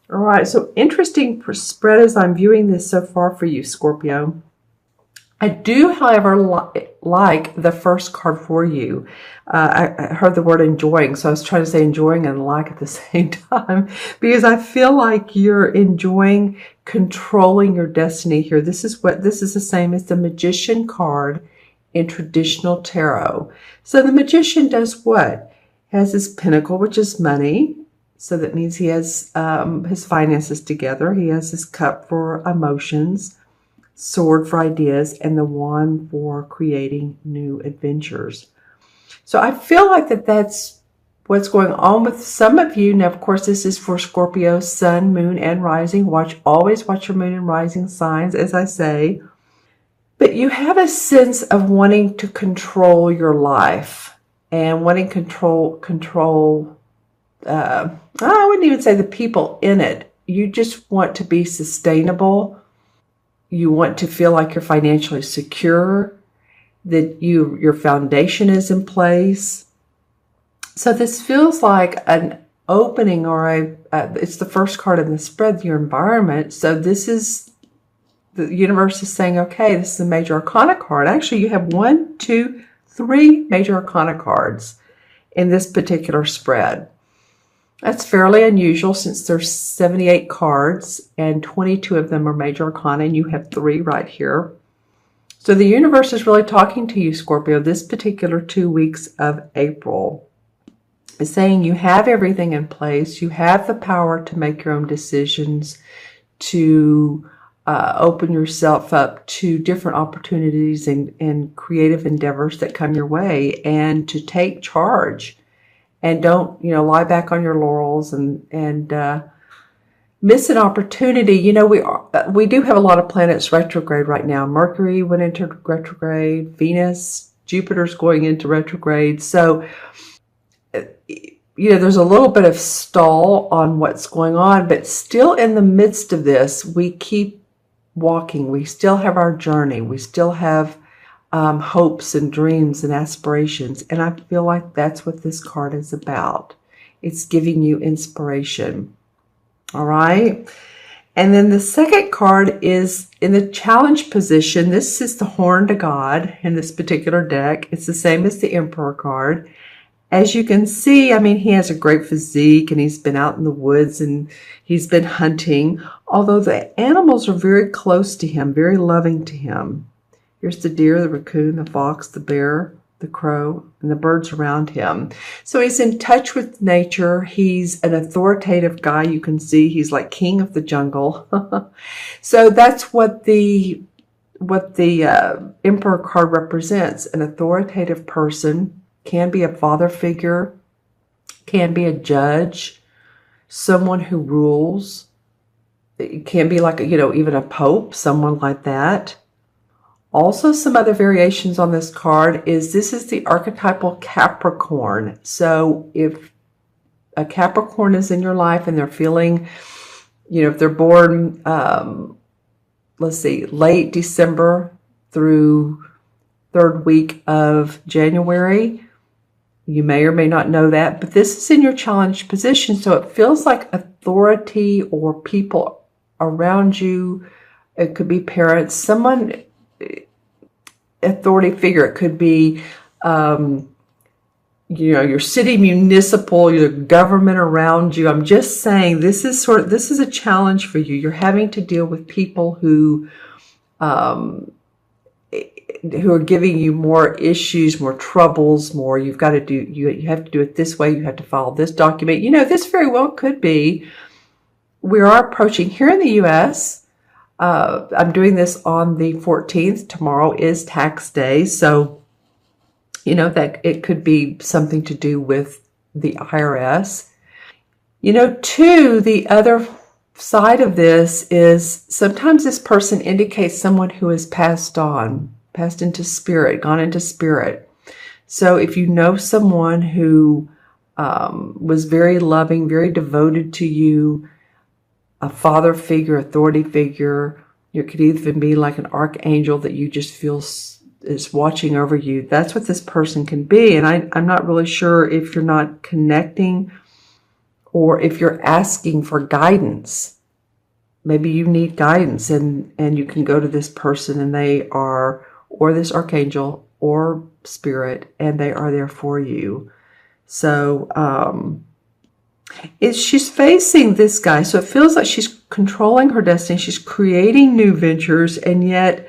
All right, so interesting spread as I'm viewing this so far for you, Scorpio. I do, however, like the first card for you. I heard the word enjoying, so I was trying to say enjoying and like at the same time because I feel like you're enjoying controlling your destiny here. This is the same as the Magician card in traditional tarot. So the Magician does what? Has his pentacle, which is money. So that means he has his finances together. He has his cup for emotions, sword for ideas, and the wand for creating new adventures. So I feel like that's what's going on with some of you. Now, of course, this is for Scorpio, sun, moon, and rising. Always watch your moon and rising signs, as I say. But you have a sense of wanting to control your life and wanting control. I wouldn't even say the people in it. You just want to be sustainable. You want to feel like you're financially secure, that your foundation is in place. So this feels like an opening, or it's the first card in the spread, your environment. So this is, the universe is saying, okay, this is a major arcana card. Actually, you have 1, 2, 3 major arcana cards in this particular spread. That's fairly unusual since there's 78 cards and 22 of them are major arcana, and you have 3 right here. So the universe is really talking to you, Scorpio, this particular 2 weeks of April. It's saying you have everything in place. You have the power to make your own decisions, to open yourself up to different opportunities and creative endeavors that come your way, and to take charge. And don't, lie back on your laurels and miss an opportunity. We do have a lot of planets retrograde right now. Mercury went into retrograde, Venus, Jupiter's going into retrograde. So, there's a little bit of stall on what's going on, but still in the midst of this, we keep walking. We still have our journey. We still have hopes and dreams and aspirations. And I feel like that's what this card is about. It's giving you inspiration. All right. And then the second card is in the challenge position. This is the Horned God in this particular deck. It's the same as the Emperor card. As you can see, he has a great physique and he's been out in the woods and he's been hunting, although the animals are very close to him, very loving to him. Here's the deer, the raccoon, the fox, the bear, the crow, and the birds around him. So he's in touch with nature. He's an authoritative guy. You can see he's like king of the jungle. So that's what the Emperor card represents. An authoritative person, can be a father figure, can be a judge, someone who rules. It can be like, even a pope, someone like that. Also, some other variations on this card is this is the archetypal Capricorn. So if a Capricorn is in your life and they're feeling, if they're born, let's see, late December through 3rd week of January, you may or may not know that, but this is in your challenged position. So it feels like authority or people around you. It could be parents, someone, authority figure. It could be, your city municipal, your government around you. I'm just saying this is a challenge for you. You're having to deal with people who are giving you more issues, more troubles, more you have to do it this way. You have to follow this document. This very well could be, we are approaching here in the U.S., I'm doing this on the 14th. Tomorrow is tax day. So, that it could be something to do with the IRS. Too, the other side of this is sometimes this person indicates someone who has passed into spirit, gone into spirit. So if you know someone who was very loving, very devoted to you, a father figure, authority figure. You could even be like an archangel that you just feel is watching over you. That's what this person can be. And I'm not really sure if you're not connecting or if you're asking for guidance, maybe you need guidance and you can go to this person and they are, or this archangel or spirit, and they are there for you. So she's facing this guy. So it feels like she's controlling her destiny. She's creating new ventures, and yet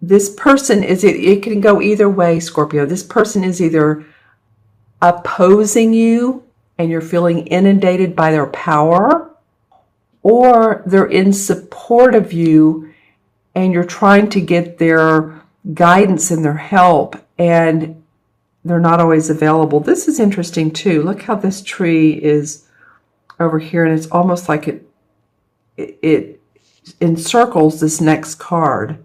this person it can go either way, Scorpio. This person is either opposing you and you're feeling inundated by their power, or they're in support of you and you're trying to get their guidance and their help, and they're not always available. This is interesting too. Look how this tree is over here, and it's almost like it encircles this next card.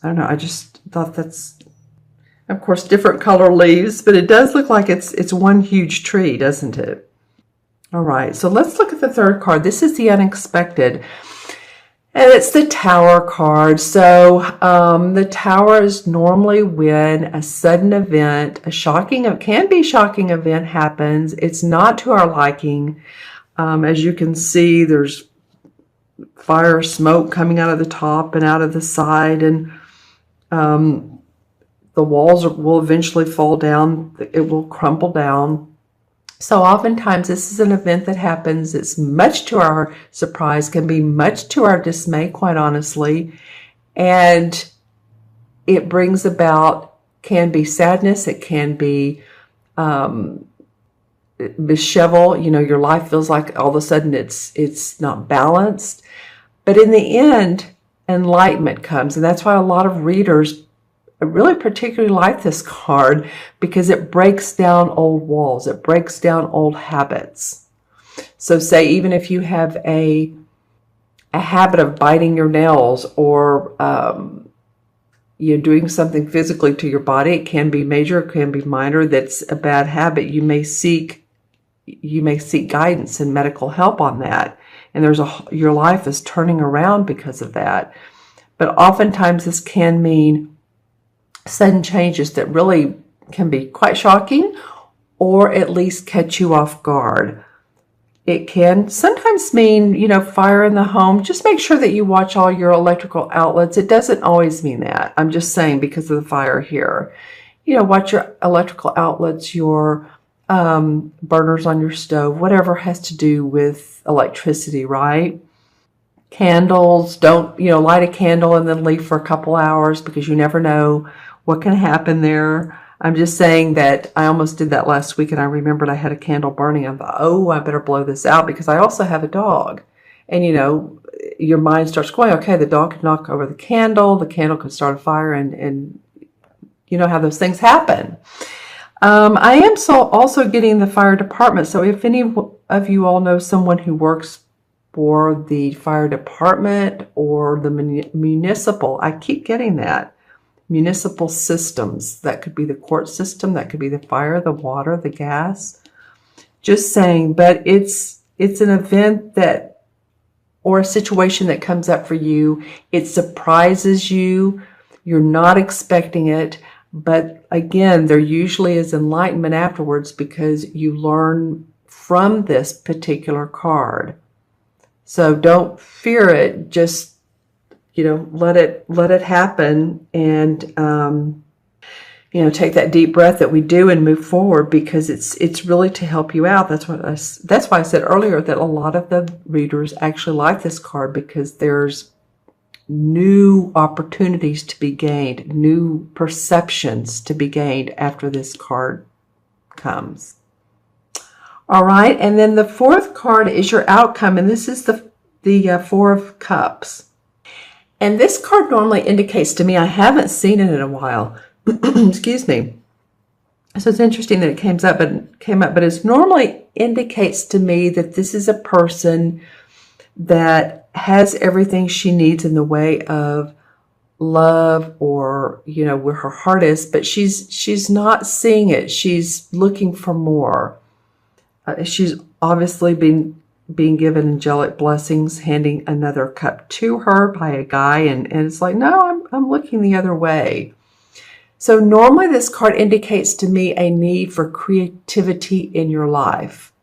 I don't know. I just thought that's, of course, different color leaves, but it does look like it's one huge tree, doesn't it? All right, so let's look at the third card. This is the unexpected, and it's the Tower card. So the Tower is normally when a sudden event, can be shocking event happens. It's not to our liking. As you can see, there's fire, smoke coming out of the top and out of the side, and the walls will eventually fall down. It will crumble down. So oftentimes this is an event that happens. It's much to our surprise, can be much to our dismay, quite honestly. And it brings about, can be sadness. It can be dishevel. Your life feels like all of a sudden it's not balanced. But in the end, enlightenment comes. And that's why a lot of readers really particularly like this card, because it breaks down old walls. It breaks down old habits. So say even if you have a habit of biting your nails, or you're doing something physically to your body, it can be major, it can be minor, that's a bad habit. You may seek guidance and medical help on that. And your life is turning around because of that. But oftentimes this can mean sudden changes that really can be quite shocking, or at least catch you off guard. It can sometimes mean, fire in the home. Just make sure that you watch all your electrical outlets. It doesn't always mean that. I'm just saying because of the fire here. Watch your electrical outlets, your burners on your stove, whatever has to do with electricity, right? Candles, don't, light a candle and then leave for a couple hours, because you never know what can happen there. I'm just saying that I almost did that last week, and I remembered I had a candle burning. I thought, I better blow this out, because I also have a dog. And, your mind starts going, okay, the dog could knock over the candle could start a fire, and you know how those things happen. I am also getting the fire department. So if any of you all know someone who works for the fire department or the municipal, I keep getting that. Municipal systems. That could be the court system. That could be the fire, the water, the gas. Just saying, but it's an event that, or a situation that comes up for you. It surprises you. You're not expecting it. But again, there usually is enlightenment afterwards, because you learn from this particular card. So don't fear it. Just let it happen, and take that deep breath that we do and move forward, because it's really to help you out. That's why I said earlier that a lot of the readers actually like this card, because there's new opportunities to be gained, new perceptions to be gained after this card comes. All right, and then the fourth card is your outcome, and this is the Four of Cups. And this card normally indicates to me, I haven't seen it in a while. Excuse me. So it's interesting that it came up, but it normally indicates to me that this is a person that has everything she needs in the way of love, or where her heart is, but she's not seeing it. She's looking for more. She's obviously being given angelic blessings, handing another cup to her by a guy, and it's like, no, I'm looking the other way. So normally this card indicates to me a need for creativity in your life.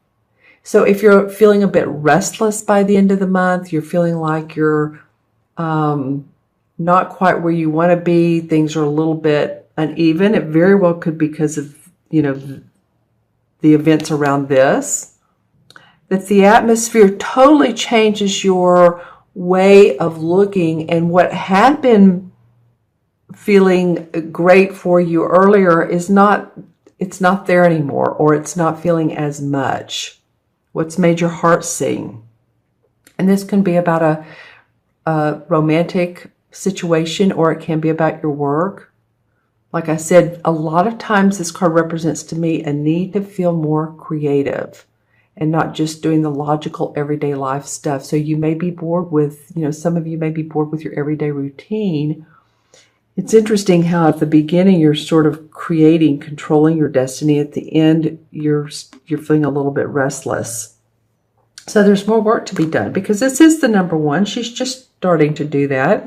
So if you're feeling a bit restless by the end of the month, you're feeling like you're not quite where you want to be, things are a little bit uneven, it very well could be because of, the events around this. That the atmosphere totally changes your way of looking, and what had been feeling great for you earlier it's not there anymore, or it's not feeling as much. What's made your heart sing? And this can be about a romantic situation, or it can be about your work. Like I said, a lot of times this card represents to me a need to feel more creative and not just doing the logical everyday life stuff. So you may be bored with, some of you may be bored with your everyday routine. It's interesting how at the beginning you're sort of creating, controlling your destiny. At the end, you're feeling a little bit restless. So there's more work to be done, because this is the number one. She's just starting to do that.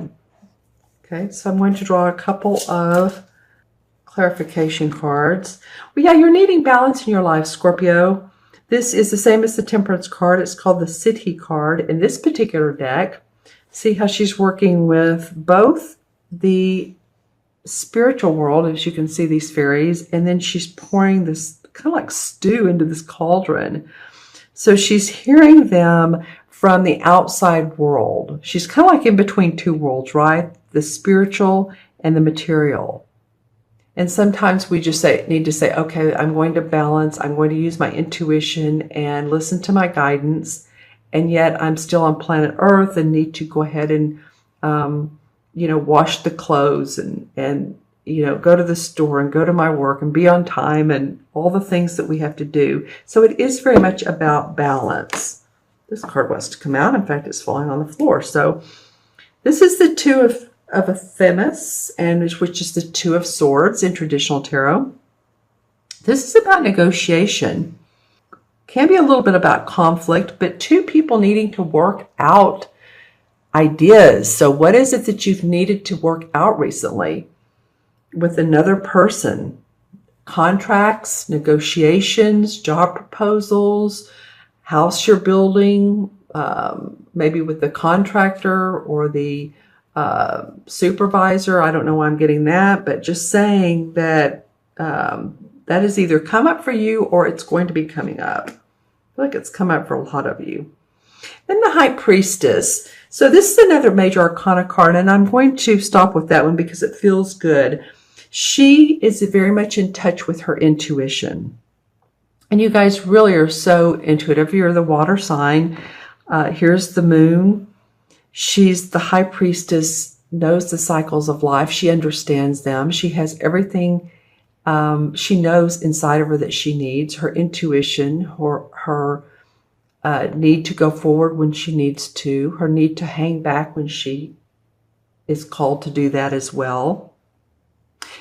Okay, so I'm going to draw a couple of clarification cards. Well, yeah, you're needing balance in your life, Scorpio. This is the same as the Temperance card. It's called the City card in this particular deck. See how she's working with both the spiritual world, as you can see these fairies, and then she's pouring this kind of like stew into this cauldron. So she's hearing them from the outside world. She's kind of like in between two worlds, right? The spiritual and the material. And sometimes we just need to say, okay, I'm going to balance. I'm going to use my intuition and listen to my guidance. And yet I'm still on planet Earth and need to go ahead and, wash the clothes and go to the store and go to my work and be on time and all the things that we have to do. So it is very much about balance. This card wants to come out. In fact, it's falling on the floor. So this is the Two of a Themis, and which is the Two of Swords in traditional tarot. This is about negotiation. Can be a little bit about conflict, but two people needing to work out ideas. So what is it that you've needed to work out recently with another person? Contracts, negotiations, job proposals, house you're building, maybe with the contractor or the supervisor. I don't know why I'm getting that, but just saying that that has either come up for you or it's going to be coming up. I feel like it's come up for a lot of you. Then the High Priestess. So this is another major arcana card, and I'm going to stop with that one because it feels good. She is very much in touch with her intuition. And you guys really are so intuitive. You're the water sign. Here's the moon. She's the High Priestess, knows the cycles of life. She understands them. She has everything she knows inside of her that she needs. Her intuition, her need to go forward when she needs to, her need to hang back when she is called to do that as well.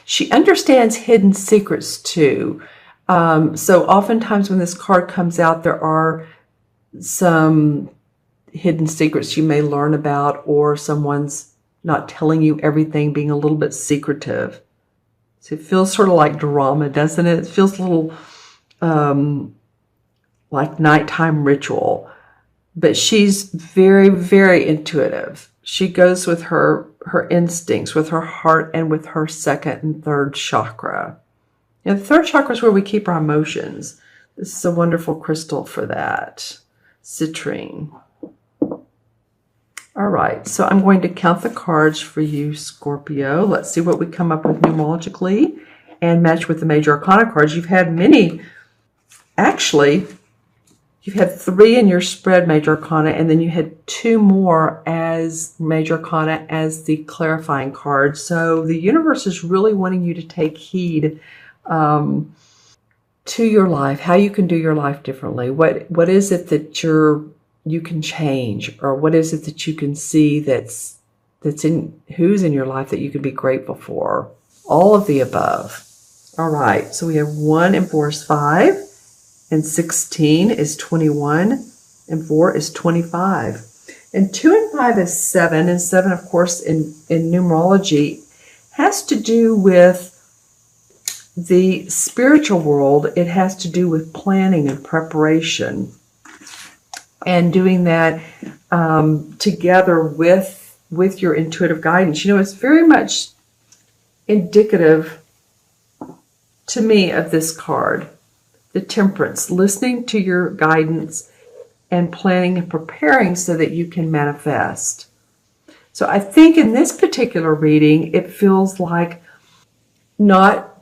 She understands hidden secrets too. So oftentimes when this card comes out, there are some hidden secrets you may learn about, or someone's not telling you everything, being a little bit secretive. So it feels sort of like drama, doesn't it? It feels a little like nighttime ritual. But she's very, very intuitive. She goes with her instincts, with her heart, and with her second and third chakra. And the third chakra is where we keep our emotions. This is a wonderful crystal for that. Citrine. All right, so I'm going to count the cards for you, Scorpio. Let's see what we come up with numerologically and match with the major arcana cards. You've had many, actually, you've had 3 in your spread major arcana, and then you had 2 more as major arcana as the clarifying card. So the universe is really wanting you to take heed to your life, how you can do your life differently. What is it that you can change, or what is it that you can see that's who's in your life that you can be grateful for? All of the above. All right, so we have 1 and 4 is 5, and 16 is 21, and 4 is 25, and 2 and 5 is 7, and 7, of course, in numerology has to do with the spiritual world. It has to do with planning and preparation. and doing that together with your intuitive guidance. It's very much indicative to me of this card, the Temperance, listening to your guidance and planning and preparing so that you can manifest. So I think in this particular reading, it feels like not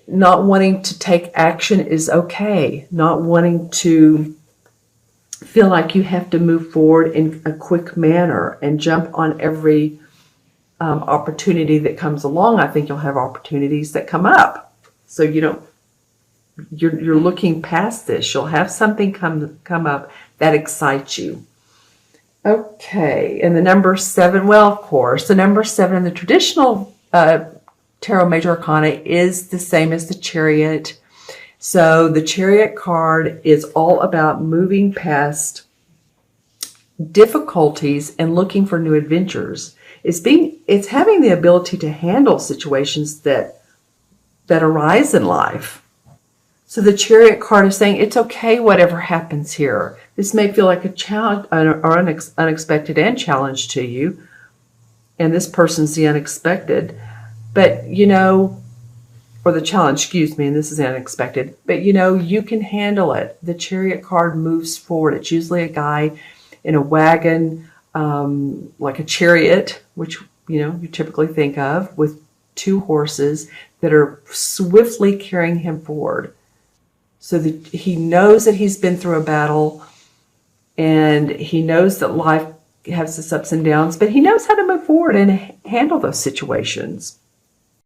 wanting to take action is okay, not wanting to feel like you have to move forward in a quick manner and jump on every opportunity that comes along. I think you'll have opportunities that come up, so you're looking past this. You'll have something come up that excites you. Okay, and the number 7, well, of course, the number 7 in the traditional Tarot Major Arcana is the same as the Chariot. So the Chariot card is all about moving past difficulties and looking for new adventures. It's having the ability to handle situations that arise in life. So the Chariot card is saying it's okay whatever happens here. This may feel like a challenge or unexpected and challenge to you, and this person's the unexpected. But or the challenge, excuse me, and this is unexpected. But you can handle it. The Chariot card moves forward. It's usually a guy in a wagon, like a chariot, which you typically think of, with 2 horses that are swiftly carrying him forward. So that he knows that he's been through a battle, and he knows that life has its ups and downs, but he knows how to move forward and handle those situations.